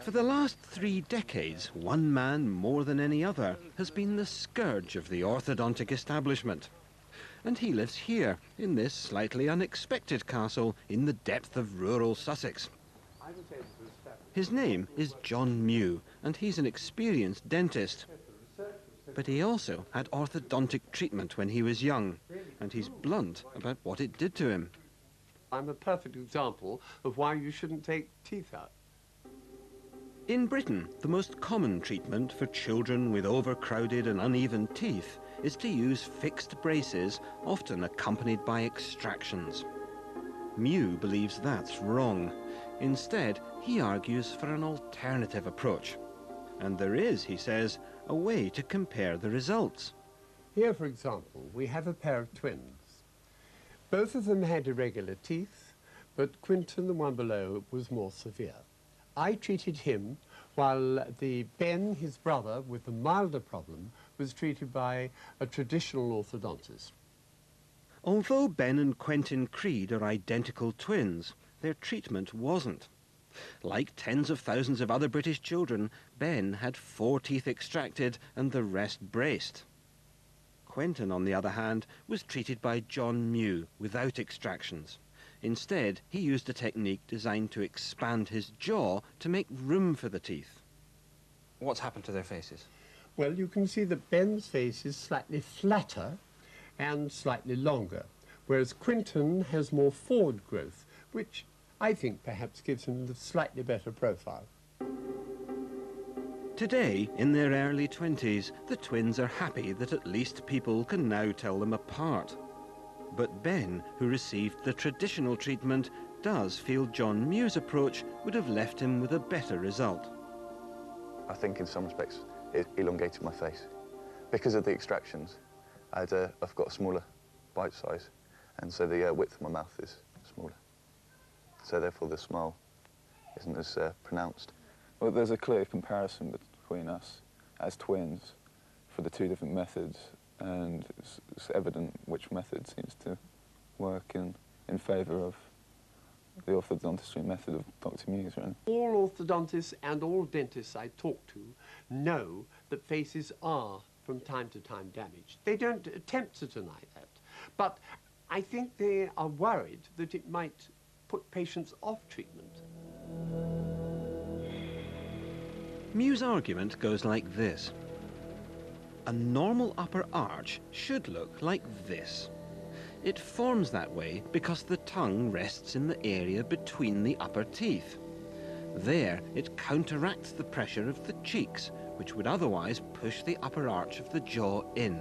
For the last 3 decades, one man more than any other has been the scourge of the orthodontic establishment. And he lives here, in this slightly unexpected castle in the depth of rural Sussex. His name is John Mew, and he's an experienced dentist. But he also had orthodontic treatment when he was young, and he's blunt about what it did to him. I'm a perfect example of why you shouldn't take teeth out. In Britain, the most common treatment for children with overcrowded and uneven teeth is to use fixed braces, often accompanied by extractions. Mew believes that's wrong. Instead, he argues for an alternative approach. And there is, he says, a way to compare the results. Here, for example, we have a pair of twins. Both of them had irregular teeth, but Quinton, the one below, was more severe. I treated him while Ben, his brother, with the milder problem, was treated by a traditional orthodontist. Although Ben and Quentin Creed are identical twins, their treatment wasn't. Like tens of thousands of other British children, Ben had 4 teeth extracted and the rest braced. Quentin, on the other hand, was treated by John Mew without extractions. Instead, he used a technique designed to expand his jaw to make room for the teeth. What's happened to their faces? Well, you can see that Ben's face is slightly flatter and slightly longer, whereas Quinton has more forward growth, which I think perhaps gives him the slightly better profile. Today, in their early 20s, the twins are happy that at least people can now tell them apart. But Ben, who received the traditional treatment, does feel John Mew's approach would have left him with a better result. I think in some respects it elongated my face. Because of the extractions, I've got a smaller bite size, and so the width of my mouth is smaller. So therefore the smile isn't as pronounced. Well, there's a clear comparison between us as twins for the 2 different methods, and it's evident which method seems to work in favour of the orthodontistry method of Dr. Mew's. Really. All orthodontists and all dentists I talk to know that faces are from time to time damaged. They don't attempt to deny that, but I think they are worried that it might put patients off treatment. Mew's argument goes like this. A normal upper arch should look like this. It forms that way because the tongue rests in the area between the upper teeth. There, it counteracts the pressure of the cheeks, which would otherwise push the upper arch of the jaw in.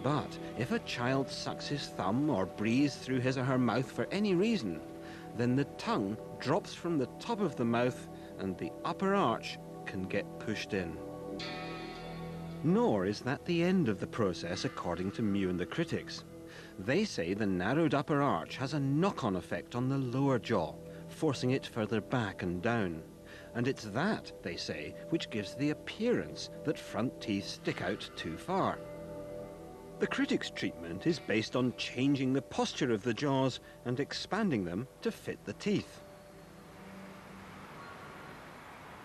But if a child sucks his thumb or breathes through his or her mouth for any reason, then the tongue drops from the top of the mouth and the upper arch can get pushed in. Nor is that the end of the process, according to Mew and the critics. They say the narrowed upper arch has a knock-on effect on the lower jaw, forcing it further back and down. And it's that, they say, which gives the appearance that front teeth stick out too far. The critics' treatment is based on changing the posture of the jaws and expanding them to fit the teeth.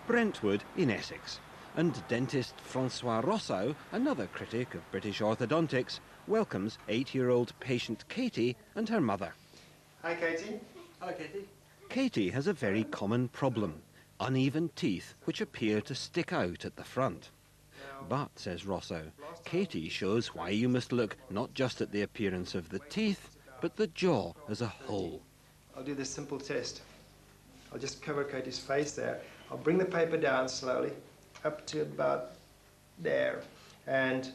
Brentwood in Essex, and dentist Francois Rossau, another critic of British orthodontics, welcomes 8-year-old patient Katie and her mother. Hi, Katie. Hello, Katie. Katie has a very common problem, uneven teeth which appear to stick out at the front. But, says Rossau, Katie shows why you must look not just at the appearance of the teeth, but the jaw as a whole. I'll do this simple test. I'll just cover Katie's face there. I'll bring the paper down slowly, up to about there. And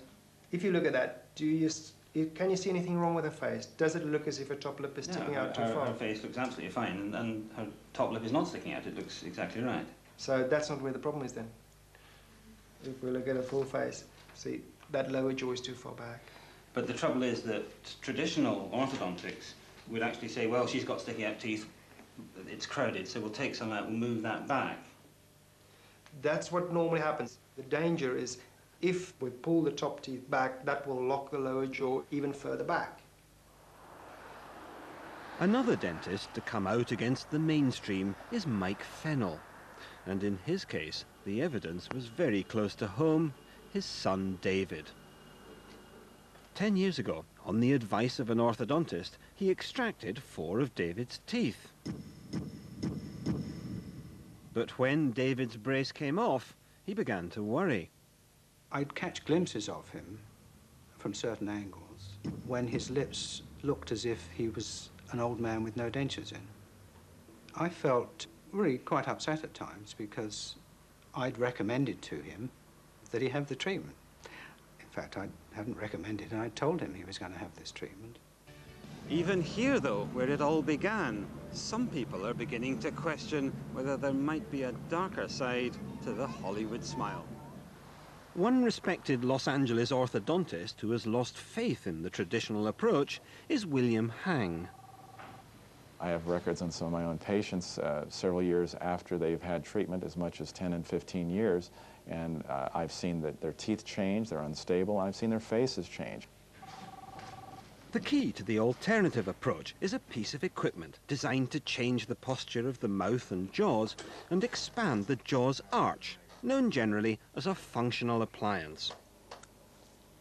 if you look at that, can you see anything wrong with her face? Does it look as if her top lip is sticking out too far? Her face looks absolutely fine, and her top lip is not sticking out. It looks exactly right. So that's not where the problem is then. If we look at her full face, see, that lower jaw is too far back. But the trouble is that traditional orthodontics would actually say, well, she's got sticky out teeth, it's crowded, so we'll take some out, we'll move that back. That's what normally happens. The danger is if we pull the top teeth back, that will lock the lower jaw even further back. Another dentist to come out against the mainstream is Mike Fennell. And in his case, the evidence was very close to home: his son David. 10 years ago, on the advice of an orthodontist, he extracted 4 of David's teeth. But when David's brace came off, he began to worry. I'd catch glimpses of him from certain angles when his lips looked as if he was an old man with no dentures in. I felt really quite upset at times because I'd recommended to him that he have the treatment. In fact, I hadn't recommended it, I told him he was going to have this treatment. Even here, though, where it all began, some people are beginning to question whether there might be a darker side to the Hollywood smile. One respected Los Angeles orthodontist who has lost faith in the traditional approach is William Hang. I have records on some of my own patients several years after they've had treatment, as much as 10 and 15 years, and I've seen that their teeth change, they're unstable, I've seen their faces change. The key to the alternative approach is a piece of equipment designed to change the posture of the mouth and jaws and expand the jaw's arch, known generally as a functional appliance.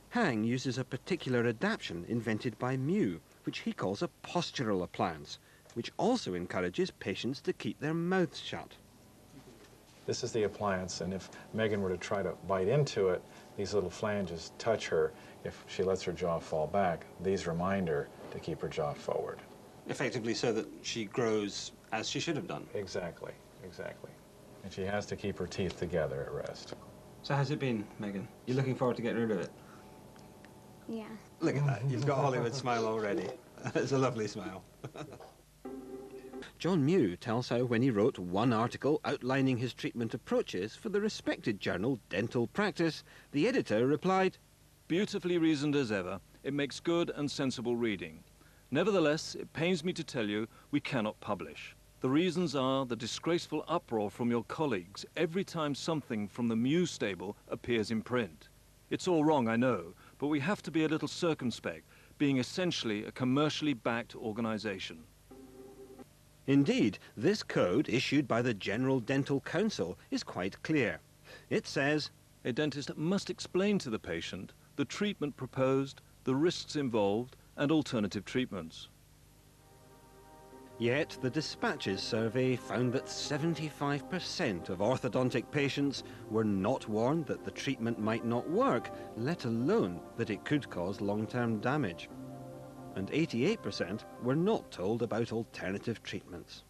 Hang uses a particular adaptation invented by Mew, which he calls a postural appliance, which also encourages patients to keep their mouths shut. This is the appliance, and if Megan were to try to bite into it, these little flanges touch her. If she lets her jaw fall back, these remind her to keep her jaw forward. Effectively so that she grows as she should have done. Exactly, exactly. And she has to keep her teeth together at rest. So how's it been, Megan? You're looking forward to getting rid of it? Yeah. Look at that, you've got a Hollywood smile already. It's a lovely smile. John Mew tells how when he wrote one article outlining his treatment approaches for the respected journal Dental Practice, the editor replied, "Beautifully reasoned as ever, it makes good and sensible reading. Nevertheless, it pains me to tell you we cannot publish. The reasons are the disgraceful uproar from your colleagues every time something from the Mew stable appears in print. It's all wrong, I know, but we have to be a little circumspect, being essentially a commercially backed organization." Indeed, this code issued by the General Dental Council is quite clear. It says, "A dentist must explain to the patient the treatment proposed, the risks involved, and alternative treatments." Yet the Dispatches survey found that 75% of orthodontic patients were not warned that the treatment might not work, let alone that it could cause long-term damage. And 88% were not told about alternative treatments.